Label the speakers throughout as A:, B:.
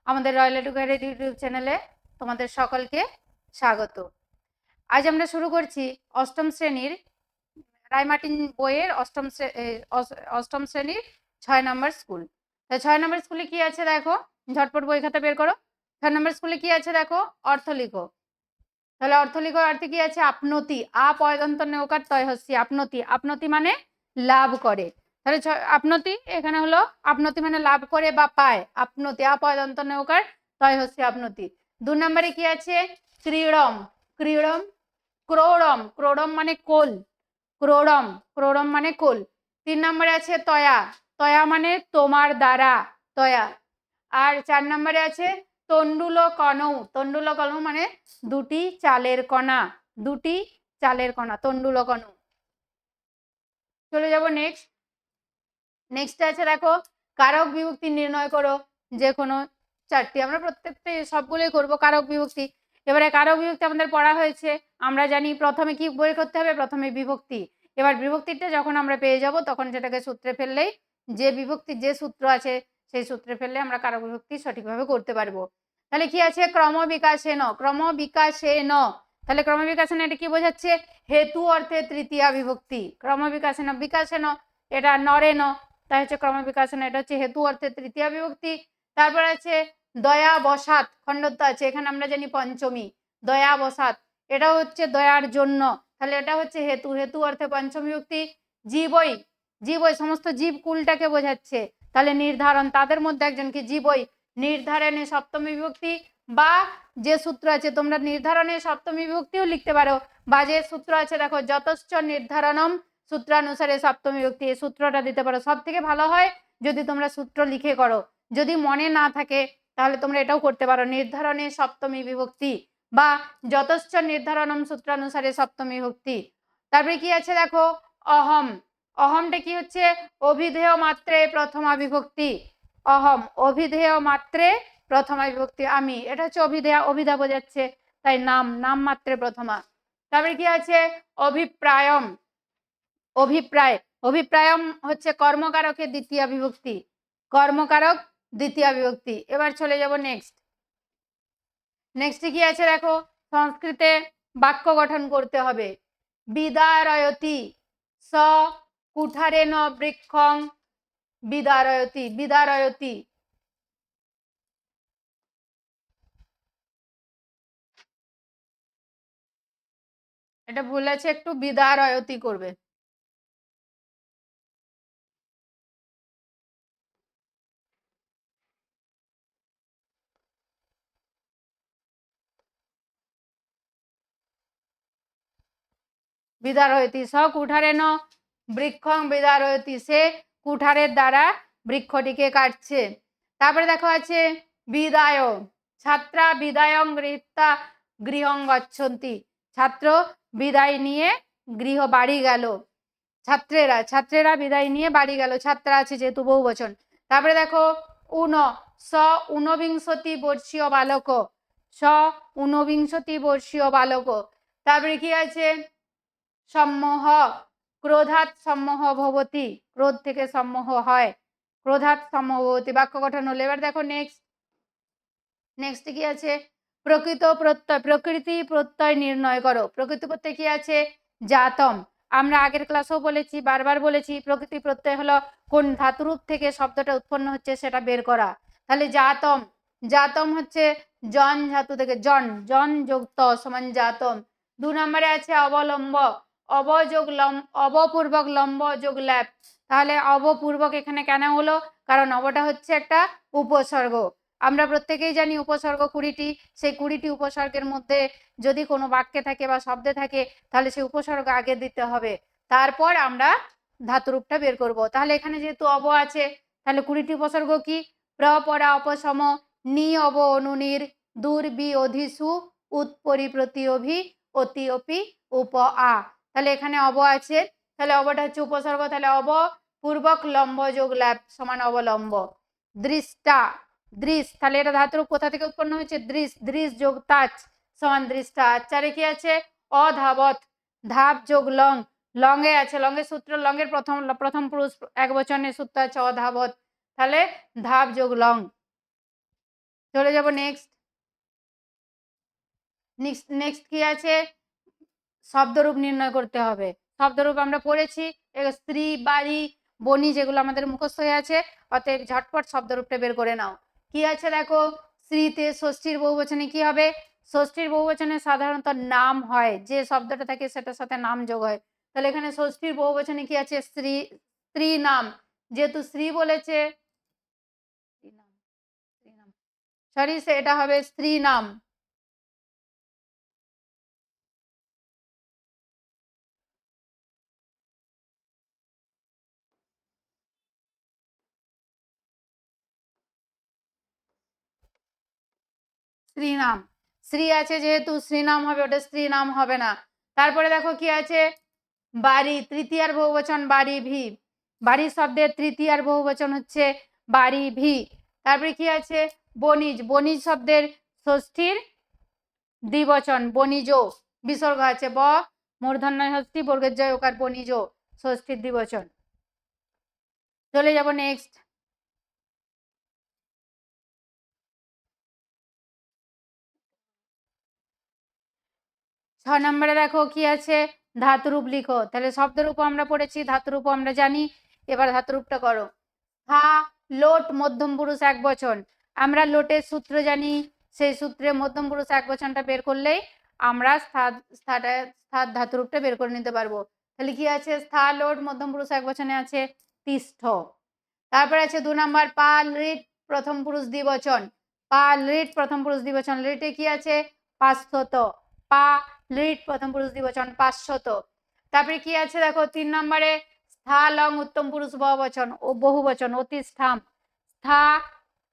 A: আমাদের royal educator YouTube চ্যানেলে তোমাদের সকলকে স্বাগত। আজ আমরা শুরু করছি অষ্টম শ্রেণীর রায়মার্টিন বইয়ের অষ্টম শ্রেণীর 6 নম্বর স্কুল। তা 6 নম্বর স্কুলে কি আছে দেখো, ঝটপট বই খাতা বের করো। 6 নম্বর স্কুলে কি আছে দেখো, অর্থ লিখো। তাহলে অর্থ লিখো, অর্থে কি আছে, আপনতি, আপ অয়দন্ত নৌকার তয় হস্যি, আপনতি, আপনতি মানে লাভ করে। তাহলে আপনতি এখানে হলো, আপনতি মানে লাভ করে বা পায়, আপনতি, আপ অয়দন্ত নৌকার তয় হস্যি আপনতি। 2 নম্বরে কি আছে, ক্রীড়ম, ক্রীড়ম, ক্রোড়ম, ক্রোড়ম মানে কোল, ক্রোড়ম, ক্রোড়ম মানে কোল। 3 নম্বরে আছে তয়া, তয়া মানে তোমার দ্বারা, তয়া। আর 4 নম্বরে আছে তন্ডুল কনৌ, তন্ডুল কনৌ মানে দুটি চালের কণা, দুটি চালের কণা, তন্ডুল কনৌ। চলে যাব নেক্সট। নেক্সট আছে দেখো, কারক বিভক্তি নির্ণয় করো, যে কোনো 4টি, আমরা প্রত্যেকটা সবগুলোই করব কারক বিভক্তি। এবারে কারক বিভক্তি আমাদের পড়া হয়েছে, আমরা জানি প্রথমে কি বই করতে হবে, প্রথমে বিভক্তি। এবার বিভক্তিটা যখন আমরা পেয়ে যাব তখন সেটাকে সূত্রে ফেললেই, যে বিভক্তি যে সূত্র আছে সেই সূত্রে ফেললে আমরা কারক বিভক্তি সঠিকভাবে করতে পারবো। তাহলে কি আছে, ক্রমবিকাশেন, ক্রমবিকাশেন, তাহলে ক্রমবিকাশেন এটা কি বোঝাচ্ছে, হেতু অর্থে তৃতীয়া বিভক্তি, ক্রমবিকাশেন, বিকাশেন এটা নরেন, তাই হচ্ছে ক্রমবিকাশেন, এটা হচ্ছে হেতু অর্থে তৃতীয়া বিভক্তি। তারপর আছে দয়া বসাত, খণ্ডত্ব আছে, এখানে আমরা জানি পঞ্চমী, দয়া বসাত এটা হচ্ছে দয়ার জন্য, তাহলে এটা হচ্ছে হেতু, হেতু অর্থে পঞ্চমী বিভক্তি। জীবই, জীবই সমস্ত জীব কুলটাকে বোঝাচ্ছে, তাহলে নির্ধারণ, তাদের মধ্যে একজনকে জীবই, নির্ধারণে সপ্তমী বিভক্তি। বা যে সূত্র আছে, তোমরা নির্ধারণে সপ্তমী বিভক্তিও লিখতে পারো, বা যে সূত্র আছে দেখো, যতশ্চ নির্ধারণম সূত্রানুসারে সপ্তমী বিভক্তি, এই সূত্রটা দিতে পারো। সব থেকে ভালো হয় যদি তোমরা সূত্র লিখে করো, যদি মনে না থাকে তাহলে তোমরা এটাও করতে পারো, নির্ধারণে সপ্তমী বিভক্তি বা যতশ্চ নির্ধারণম সূত্রানুসারে সপ্তমী বিভক্তি। তারপরে কি আছে দেখো, অহম, অহমটা কি হচ্ছে, অভিধেয় মাত্রে প্রথমা বিভক্তি, অহম অভিধেয় মাত্রে প্রথমা বিভক্তি, আমি, এটা হচ্ছে অভিধেয়, অভিধা বোঝাচ্ছে, তাই নাম, নাম মাত্রে প্রথমা। তারপরে কি আছে, অভিপ্রায়ম, অভিপ্রায়, অভিপ্রায়ম হচ্ছে কর্মকারকের দ্বিতীয় বিভক্তি, কর্মকারক দ্বিতীয় বিভক্তি। এবার চলে যাব নেক্সট। নেক্সটে কি আছে দেখো, সংস্কৃতে বাক্য গঠন করতে হবে। বিদারয়তি, স কুঠারেন বৃক্ষং বিদারয়তি, বিদারয়তি, এটা ভুল আছে একটু, বিদারয়তি করবে। বিদারয়তি, স কুঠারেন বৃক্ষং বিদারয়তি, সে কুঠারের দ্বারা বৃক্ষটিকে কাটছে। তারপরে দেখো আছে বিদায়, ছাত্রা বিদায়ং গৃহীতা গৃহং গচ্ছন্তি, ছাত্র বিদায় নিয়ে গৃহ বাড়ি গেল, ছাত্রেরা, ছাত্রেরা বিদায় নিয়ে বাড়ি গেল, ছাত্রা আছে যেহেতু বহু বচন। তারপরে দেখো উন, স ঊনবিংশতি বর্ষীয় বালক, স ঊনবিংশতি বর্ষীয় বালক। তারপরে কি আছে, সম্মোহ, ক্রোধাৎ সম্মোহ ভবতি, ক্রোধ থেকে সম্মোহ হয়, ক্রোধাৎ সম্মোহ ভবতি, বাক্য গঠন হলো। এবার দেখো নেক্সট, নেক্সট কি আছে, প্রকৃত প্রত্যয়, প্রকৃতি প্রত্যয় নির্ণয় করো। প্রকৃতি প্রত্যয় কি আছে, জাতম, আমরা আগের ক্লাসেও বলেছি, বারবার বলেছি, প্রকৃতি প্রত্যয় হলো কোন ধাতুরূপ থেকে শব্দটা উৎপন্ন হচ্ছে সেটা বের করা। তাহলে জাতম, জাতম হচ্ছে জন ধাতু থেকে, জন, জন যোগ ত সমান জাতম। 2 নম্বরে আছে অবলম্ব, অব যোগ লম্ব, অবপূর্বক লম্ব যোগ ল্যাপ, তাহলে অবপূর্বক এখানে কেন হলো, কারণ অবটা হচ্ছে একটা উপসর্গ। আমরা প্রত্যেকেই জানি উপসর্গ 20টি, সেই 20টি উপসর্গের মধ্যে যদি কোনো বাক্যে থাকে বা শব্দে থাকে তাহলে সেই উপসর্গ আগে দিতে হবে, তারপর আমরা ধাতুরূপটা বের করব। তাহলে এখানে যেহেতু অব আছে, তাহলে 20টি উপসর্গ কি, প্র পরা অপসম, নি অব অনুনির, দূর বি অধিসু, উৎপরি প্রতি অভি, অতি অপি উপ আ, তাহলে এখানে অব আছে, তাহলে অবটা হচ্ছে উপসর্গ, তাহলে অব পূর্বক লম্ব যোগ ল্যাপ সমান অবলম্ব। দৃষ্টা, দৃশ, তাহলে এটা ধাতুরূপ কোথা থেকে উৎপন্ন হয়েছে, দৃশ, দৃশ যোগ তাচ সমান দৃষ্টা। আচ্ছারে কি আছে, অধাবত, ধাপ যোগ লং, লঙ্গে আছে, লঙ্গের সূত্র, লঙ্গের প্রথম পুরুষ এক বচনের সূত্র আছে অধাবত, তাহলে ধাপ যোগ লং। চলে যাব নেক্সট। নেক্সট কি আছে, শব্দরূপ নির্ণয় করতে হবে। শব্দরূপ আমরা পড়েছি, স্ত্রী, বাড়ি, বনি, যেগুলো আমাদের মুখস্থ হয়ে আছে। অতএব ঝটপট শব্দরূপটা বের করে নাও। কি আছে দেখো, স্ত্রীতে ষষ্ঠীর বহুবচনে কি হবে? ষষ্ঠীর বহুবচনে সাধারণত নাম হয়, যে শব্দটা থাকে সেটার সাথে নাম যোগ হয়। তাহলে এখানে ষষ্ঠীর বহুবচনে কি আছে? স্ত্রী, স্ত্রী নাম। যেহেতু স্ত্রী বলেছে, সরি, এটা হবে স্ত্রী নাম। স্ত্রী নাম, স্ত্রী আছে যেহেতু স্ত্রী নাম হবে, ওটা স্ত্রী নাম হবে না। তারপরে দেখো কি আছে, বাড়ি, তৃতীয়ার বহুবচন বাড়ি ভি। বাড়ি শব্দের তৃতীয়ার বহুবচন হচ্ছে বাড়ি ভি। তারপরে কি আছে, বণিজ, বণিজ শব্দের ষষ্ঠীর দ্বিবচন বণিজ। বিসর্গ আছে, ব মূর্ধন্য হস্তি বর্গের জয় ওকার, বণিজ ষষ্ঠীর দ্বিবচন। চলে যাব নেক্সট। ছ নম্বরে দেখো কি আছে, ধাতুরূপ লিখো। তাহলে শব্দরূপ আমরা পড়েছি, ধাতুরূপ আমরা জানি। এবার ধাতুরূপটা করো। হা, লোট মধ্যম পুরুষ এক বচন। আমরা লোটের সূত্র জানি, সেই সূত্রে মধ্যম পুরুষ এক বচনটা বের করলেই আমরা স্থার ধাতুরূপটা বের করে নিতে পারবো। তাহলে কি আছে, স্থা লোট মধ্যম পুরুষ এক বচনে আছে তিষ্ঠ। তারপরে আছে 2 নাম্বার, পা লিট প্রথম পুরুষ দ্বিবচন। পা লিট প্রথম পুরুষ দ্বিবচন, লিটে কি আছে? পাঁচশত। পা লিট প্রথম পুরুষ দ্বিবচন পাঁচশত। তারপরে কি আছে দেখো 3 নম্বরে, স্থা লং উত্তম পুরুষ বহুবচন ও বহুবচন অতিষ্ঠাম। স্থা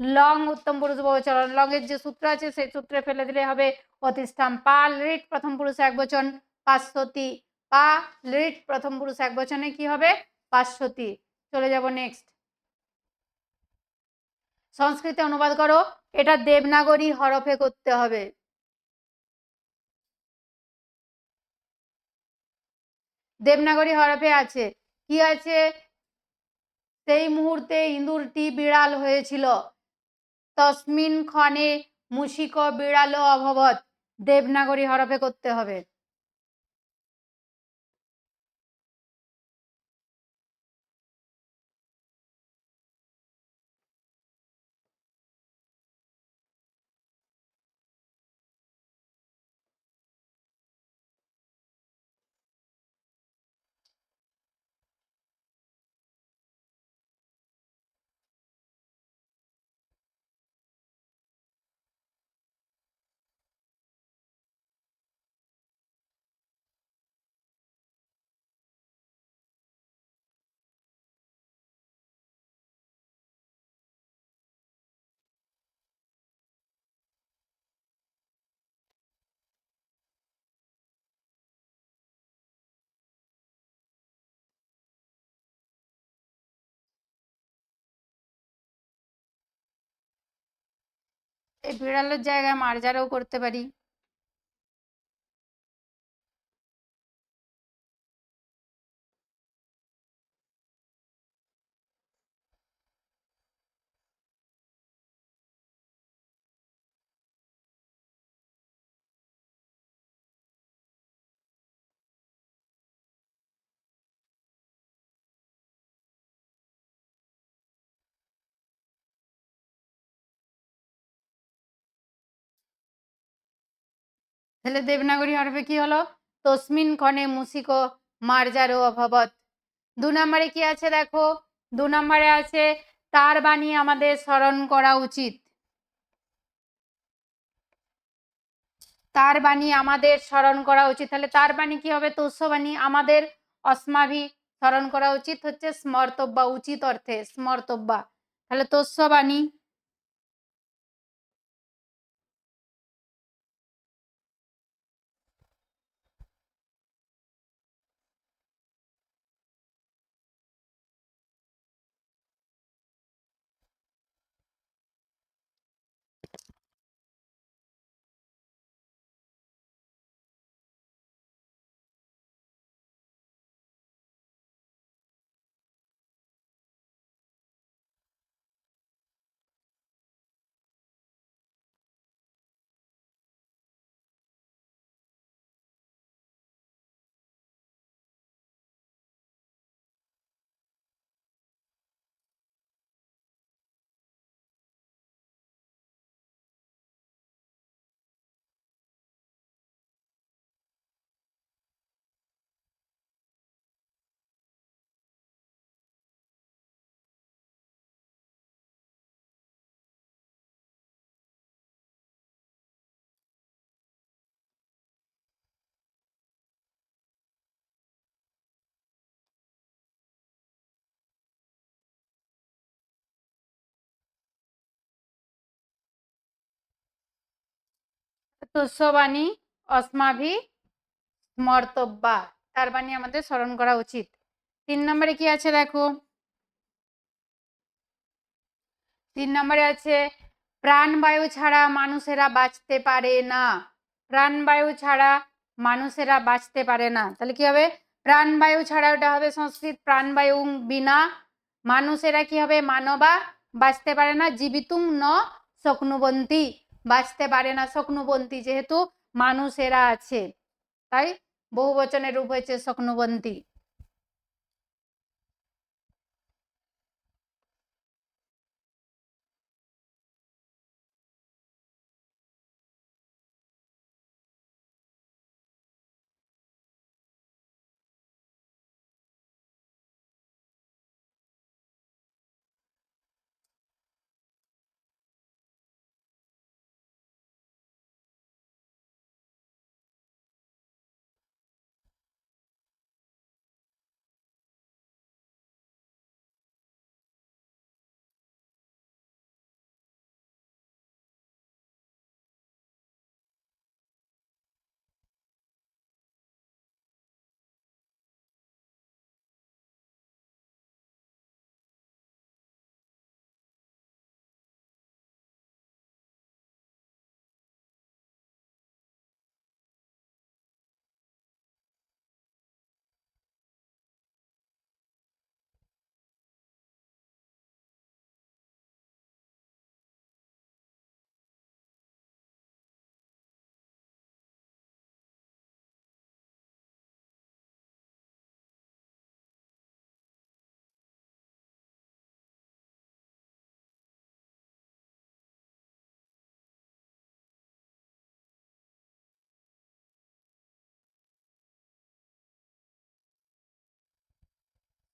A: লং উত্তম পুরুষ বহুবচন, লং এর যে সূত্র আছে সেই সূত্রে ফেলে দিলে হবে অতিষ্ঠাম। পা লিট প্রথম পুরুষ একবচন পাঁচশতি। পা লিট প্রথম পুরুষ একবচনে কি হবে? পাঁচশতি। চলে যাব নেক্সট। সংস্কৃতে অনুবাদ করো। এটা দেবনাগরী হরফে করতে হবে। দেবনাগরী হরফে আছে, কি আছে, সেই মুহূর্তে ইঁদুরটি বিড়াল হয়েছিল। তসমিন ক্ষণে মুশিক বিড়াল অভবৎ। দেবনাগরী হরফে করতে হবে। এই বিড়ালের জায়গায় মার্জারও করতে পারি। তাহলে দেবনাগরী হরফে কি হলো, তসমিন ক্ষণে মুশিক মার্জারও অভবৎ। 2 নম্বরে কি আছে দেখো, 2 নম্বরে আছে তার বাণী আমাদের স্মরণ করা উচিত। তার বাণী আমাদের স্মরণ করা উচিত। তাহলে তার বাণী কি হবে, তস্যবাণী আমাদের অস্মাভি স্মরণ করা উচিত হচ্ছে স্মর্তব্যা, উচিত অর্থে স্মর্তব্যা। তাহলে তস্যবাণী। তস্যবাণী অস্মাভি স্মর্তব্যা, তার বাণী আমাদের স্মরণ করা উচিত। 3 নম্বরে কি আছে দেখো, 3 নম্বরে আছে প্রাণবায়ু ছাড়া মানুষেরা বাঁচতে পারে না। প্রাণবায়ু ছাড়া মানুষেরা বাঁচতে পারে না, তাহলে কি হবে? প্রাণবায়ু ছাড়া, ওটা হবে সংস্কৃত প্রাণবায়ু বিনা, মানুষেরা কি হবে? মানবা, বাঁচতে পারে না। জীবিতুং ন শক্নুবন্তি, বাঁচতে পারে না শক্নুবন্তি, যেহেতু মানুষেরা আছে তাই বহু বচনের রূপ হয়েছে শক্নুবন্তি।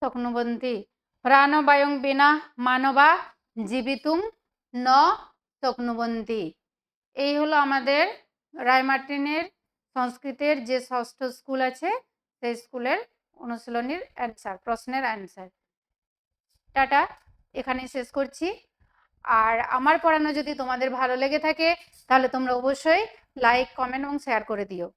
A: শক্নুবন্তি, প্রাণবায়ুং বিনা মানবা জীবিতুং ন শক্নুবন্তি। এই হলো আমাদের রায়মার্টিনের সংস্কৃতের যে ষষ্ঠ স্কুল আছে সেই স্কুলের অনুশীলনীর অ্যান্সার, প্রশ্নের অ্যান্সার। টাটা, এখানে শেষ করছি। আর আমার পড়ানো যদি তোমাদের ভালো লেগে থাকে তাহলে তোমরা অবশ্যই লাইক, কমেন্ট এবং শেয়ার করে দিও।